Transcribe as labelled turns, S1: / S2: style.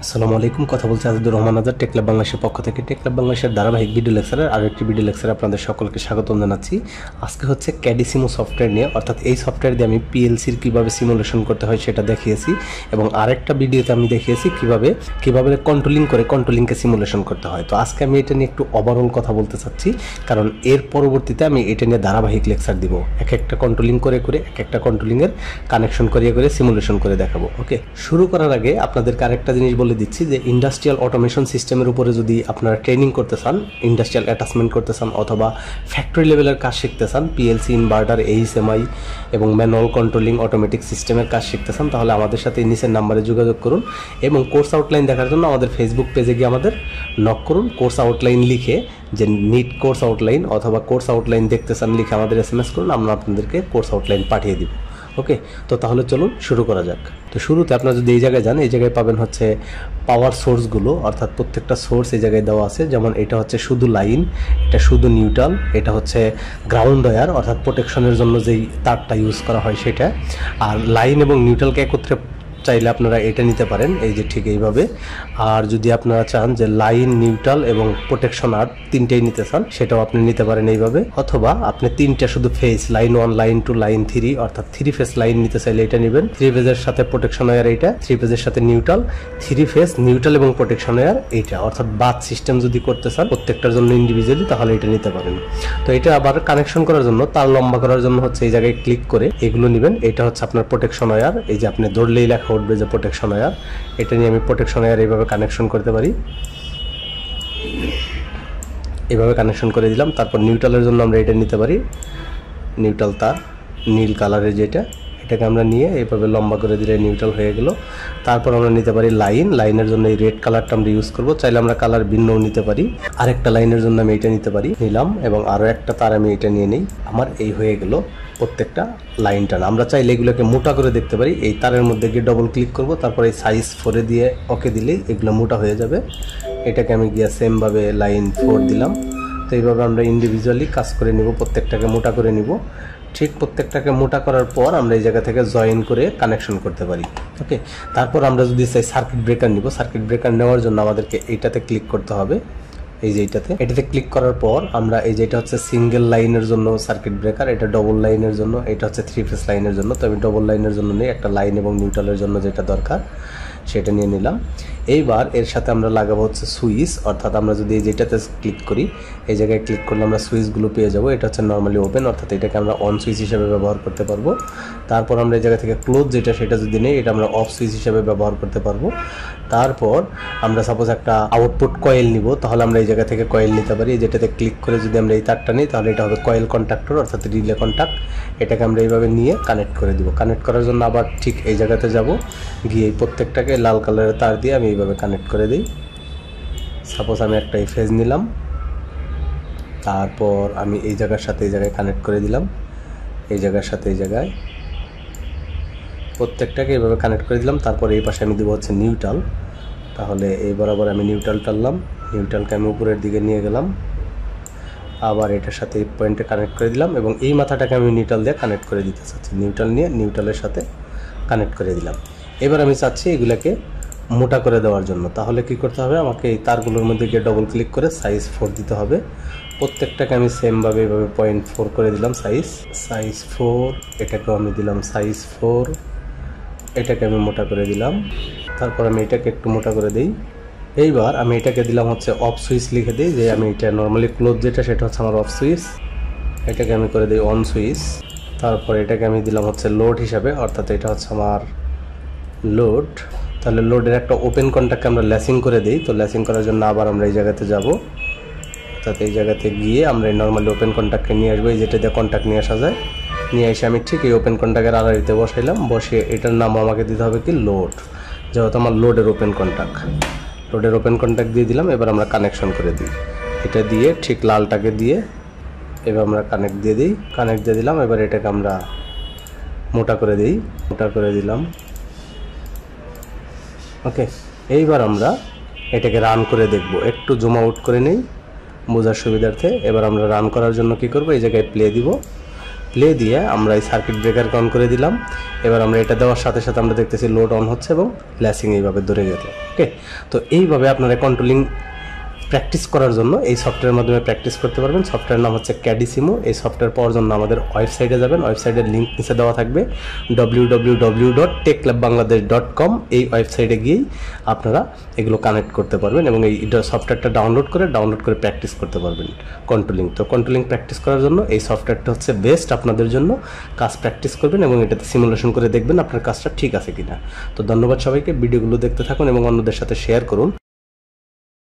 S1: আসসালামু আলাইকুম। কথা বলছি আজাদুর রহমান আজাদ, টেকলাব বাংলাদেশের পক্ষ থেকে। টেকলাব বাংলাদেশের ধারাবাহিক ভিডিও লেকচারের আরও একটি ভিডিও লেকচারে আপনাদের সকলকে স্বাগতম জানাচ্ছি। আজকে হচ্ছে CADeSiMU সফটওয়্যার নিয়ে, অর্থাৎ এই সফটওয়্যার দিয়ে আমি পিএলসির কীভাবে সিমুলেশন করতে হয় সেটা দেখিয়েছি, এবং আরেকটা ভিডিওতে আমি দেখিয়েছি কীভাবে কন্ট্রোলিংকে সিমুলেশন করতে হয়। তো আজকে আমি এটা নিয়ে একটু ওভারঅল কথা বলতে চাচ্ছি, কারণ এর পরবর্তীতে আমি এটা নিয়ে ধারাবাহিক লেকচার দিব। এক একটা কন্ট্রোলিং করে এক একটা কন্ট্রোলিংয়ের কানেকশন করিয়ে সিমুলেশন করে দেখাবো। ওকে, শুরু করার আগে আপনাদেরকে আরেকটা জিনিস বলে দিচ্ছি যে ইন্ডাস্ট্রিয়াল অটোমেশন সিস্টেমের উপরে যদি আপনারা ট্রেনিং করতে চান, ইন্ডাস্ট্রিয়াল অ্যাটাচমেন্ট করতে চান, অথবা ফ্যাক্টরি লেভেলের কাজ শিখতে চান, পিএলসি, ইনভার্টার, HMI এবং ম্যানুয়াল কন্ট্রোলিং অটোমেটিক সিস্টেমের কাজ শিখতে চান, তাহলে আমাদের সাথে নিচের নাম্বারে যোগাযোগ করুন। এবং কোর্স আউটলাইন দেখার জন্য আমাদের ফেসবুক পেজে গিয়ে আমাদের নক করুন। কোর্স আউটলাইন লিখে যে নিট কোর্স আউটলাইন অথবা কোর্স আউটলাইন দেখতে চান লিখে আমাদের SMS করুন, আমরা আপনাদেরকে কোর্স আউটলাইন পাঠিয়ে দিব। ওকে, তো তাহলে চলুন শুরু করা যাক। তো শুরুতে আপনারা যদি এই জায়গায় যান, এই জায়গায় পাবেন হচ্ছে পাওয়ার সোর্সগুলো, অর্থাৎ প্রত্যেকটা সোর্স এই জায়গায় দেওয়া আছে। যেমন এটা হচ্ছে শুধু লাইন, এটা শুধু নিউট্রাল, এটা হচ্ছে গ্রাউন্ড ওয়্যার অর্থাৎ প্রোটেকশনের জন্য যেই তারটা ইউজ করা হয় সেটা। আর লাইন এবং নিউট্রালকে একত্রে চাইলে আপনারা এটা নিতে পারেন, এই যে ঠিক এইভাবে। আর যদি আপনারা চান যে লাইন, নিউট্রাল এবং প্রোটেকশন আর তিনটেই নিতে চান, সেটাও আপনি নিতে পারেন এইভাবে। অথবা আপনি তিনটা শুধু ফেজ, লাইন 1, লাইন 2, লাইন 3 অর্থাৎ 3 ফেজ লাইন নিতে চাইলে এটা নেবেন। 3 ফেজের সাথে প্রোটেকশন ওয়্যার এইটা, 3 ফেজের সাথে নিউট্রাল, 3 ফেজ নিউট্রাল এবং প্রোটেকশন ওয়্যার এইটা। অর্থাৎ বাথ সিস্টেম যদি করতে চান প্রত্যেকটার জন্য ইন্ডিভিজুয়ালি, তাহলে এটা নিতে পারেন। তো এটা আবার কানেকশন করার জন্য, তার লম্বা করার জন্য হচ্ছে এই জায়গায় ক্লিক করে এগুলো নেবেন। এটা হচ্ছে আপনার প্রোটেকশন ওয়্যার, এই যে আপনি ধরলেই লেখা উঠবে যে প্রোটেকশন ওয়্যার। এটা নিয়ে আমি প্রোটেকশন ওয়্যার এইভাবে কানেকশন করতে পারি, এইভাবে কানেকশন করে দিলাম। তারপর নিউট্রালের জন্য আমরা এটা নিতে পারি, নিউট্রাল তার নীল কালারের যেটা, এটাকে আমরা নিয়ে এইভাবে লম্বা করে দিলে নিউট্রাল হয়ে গেল। তারপর আমরা নিতে পারি লাইন, লাইনের জন্য এই রেড কালারটা আমরা ইউজ করব, চাইলে আমরা কালার ভিন্নও নিতে পারি। আরেকটা লাইনের জন্য আমি এটা নিতে পারি, নিলাম, এবং আরও একটা তার আমি এটা নিয়ে নিই। আমার এই হয়ে গেল প্রত্যেকটা লাইন টানা। আমরা চাইলে এগুলোকে মোটা করে দেখতে পারি, এই তারের মধ্যে গিয়ে ডবল ক্লিক করব, তারপর এই সাইজ 4 দিয়ে ওকে দিলেই এগুলো মোটা হয়ে যাবে। এটাকে আমি গিয়ে সেমভাবে লাইন 4 দিলাম। তো এইভাবে আমরা ইন্ডিভিজুয়ালি কাজ করে নিব, প্রত্যেকটাকে মোটা করে নিব। ঠিক প্রত্যেকটাকে মোটা করার পর আমরা এই জায়গা থেকে জয়েন করে কানেকশন করতে পারি। ওকে, তারপর আমরা যদি চাই সার্কিট ব্রেকার নিব, সার্কিট ব্রেকার নেওয়ার জন্য আমাদেরকে এইটাতে ক্লিক করতে হবে, এই যে এটাতে ক্লিক করার পর আমরা এই যে এটা হচ্ছে সিঙ্গেল লাইনের জন্য সার্কিট ব্রেকার, এটা ডবল লাইনের জন্য, এটা হচ্ছে 3 ফেজ লাইনের জন্য। তো আমি ডবল লাইনের জন্য নিই, একটা লাইন এবং নিউট্রালের জন্য যেটা দরকার সেটা নিয়ে নিলাম। এইবার এর সাথে আমরা লাগাবো হচ্ছে সুইচ, অর্থাৎ আমরা যদি এই যেটাতে ক্লিক করি, এই জায়গায় ক্লিক করলে আমরা সুইচগুলো পেয়ে যাব। এটা হচ্ছে নর্মালি ওপেন, অর্থাৎ এটাকে আমরা অন সুইচ হিসেবে ব্যবহার করতে পারবো। তারপর আমরা এই জায়গা থেকে ক্লোজ যেটা, সেটা যদি নেই, এটা আমরা অফ সুইচ হিসেবে ব্যবহার করতে পারবো। তারপর আমরা সাপোজ একটা আউটপুট কয়েল নিব, তাহলে আমরা এই জায়গা থেকে কয়েল নিতে পারি। যেটাতে ক্লিক করে যদি আমরা এই তারটা নিই, তাহলে এটা হবে কয়েল কন্ট্যাক্টর অর্থাৎ রিলে কন্ট্যাক্ট। এটাকে আমরা এইভাবে নিয়ে কানেক্ট করে দিব। কানেক্ট করার জন্য আবার ঠিক এই জায়গাতে যাব, গিয়ে প্রত্যেকটাকে লাল কালারের তার দিয়ে আমি এইভাবে কানেক্ট করে দিই। সাপোজ আমি একটা এই ফেজ নিলাম, তারপর আমি এই জায়গার সাথে এই জায়গায় কানেক্ট করে দিলাম, এই জায়গার সাথে এই জায়গায় প্রত্যেকটাকে এইভাবে কানেক্ট করে দিলাম। তারপর এই পাশে আমি দেবো হচ্ছে নিউট্রাল, তাহলে এই বরাবর আমি নিউট্রাল টানলাম, নিউট্রালকে আমি উপরের দিকে নিয়ে গেলাম, আবার এটার সাথে এই পয়েন্টে কানেক্ট করে দিলাম, এবং এই মাথাটাকে আমি নিউট্রাল দিয়ে কানেক্ট করে দিতে চাচ্ছি। নিউট্রাল নিয়ে নিউট্রালের সাথে কানেক্ট করে দিলাম। এবার আমি চাচ্ছি এগুলোকে মোটা করে দেওয়ার জন্য, তাহলে কি করতে হবে, আমাকে এই তারগুলোর মধ্যে গিয়ে ডবল ক্লিক করে সাইজ 4 দিতে হবে। প্রত্যেকটাকে আমি সেমভাবে এইভাবে 0.4 করে দিলাম সাইজ 4, এটাকেও আমি দিলাম সাইজ 4, এটাকে আমি মোটা করে দিলাম। তারপর আমি এটাকে একটু মোটা করে দিই। এইবার আমি এটাকে দিলাম হচ্ছে অফ সুইচ, লিখে দিই যে আমি এটা নর্মালি ক্লোজ যেটা, সেটা হচ্ছে আমার অফ সুইচ। এটাকে আমি করে দিই অন সুইচ। তারপর এটাকে আমি দিলাম হচ্ছে লোড হিসাবে, অর্থাৎ এটা হচ্ছে আমার লোড। তাহলে লোডের একটা ওপেন কন্ট্যাক্টকে আমরা ল্যাসিং করে দিই। তো ল্যাসিং করার জন্য আবার আমরা এই জায়গাতে যাব, অর্থাৎ এই জায়গাতে গিয়ে আমরা এই নর্মালি ওপেন কন্ট্যাক্টকে নিয়ে আসবো, এই যেটা দিয়ে কন্ট্যাক্ট নিয়ে আসা যায়। নিয়ে এসে আমি ঠিক এই ওপেন কন্ট্যাক্টের আড়াইতে বসাইলাম, বসিয়ে এটার নাম আমাকে দিতে হবে কি লোড, যেহেতু আমার লোডের ওপেন কন্ট্যাক্ট দিয়ে দিলাম। এবার আমরা কানেকশন করে দিই, এটা দিয়ে ঠিক লালটাকে দিয়ে এবার আমরা কানেক্ট দিয়ে দিলাম। এবার এটাকে আমরা মোটা করে দিলাম। ওকে, এইবার আমরা এটাকে রান করে দেখব, একটু জুম আউট করে নেই বোঝার সুবিধার্থে। এবার আমরা রান করার জন্য কি করব, এই জায়গায় প্লে দিব। প্লে দিয়ে আমরা এই সার্কিট ব্রেকার অন করে দিলাম। এবার আমরা এটা দেওয়ার সাথে সাথে আমরা দেখতেছি লোড অন হচ্ছে এবং ল্যাসিং এইভাবে ধরে গেল। ওকে, তো এইভাবে আপনারা কন্ট্রোলিং প্র্যাকটিস করার জন্য এই সফটওয়্যারের মাধ্যমে প্র্যাকটিস করতে পারবেন। সফটওয়্যার নাম হচ্ছে CADeSiMU। এই সফটওয়্যার পাওয়ার জন্য আমাদের ওয়েবসাইটে যাবেন, ওয়েবসাইটের লিঙ্ক নিচে দেওয়া থাকবে www.techlabbangladesh.com। এই ওয়েবসাইটে গিয়েই আপনারা এগুলো কানেক্ট করতে পারবেন এবং এই সফটওয়্যারটা ডাউনলোড করে প্র্যাকটিস করতে পারবেন কন্ট্রোলিং। তো কন্ট্রোলিং প্র্যাকটিস করার জন্য এই সফটওয়্যারটা হচ্ছে বেস্ট আপনাদের জন্য। কাজ প্র্যাকটিস করবেন এবং এটাতে সিমুলেশন করে দেখবেন আপনার কাজটা ঠিক আছে কিনা। তো ধন্যবাদ সবাইকে, ভিডিওগুলো দেখতে থাকুন এবং অন্যদের সাথে শেয়ার করুন।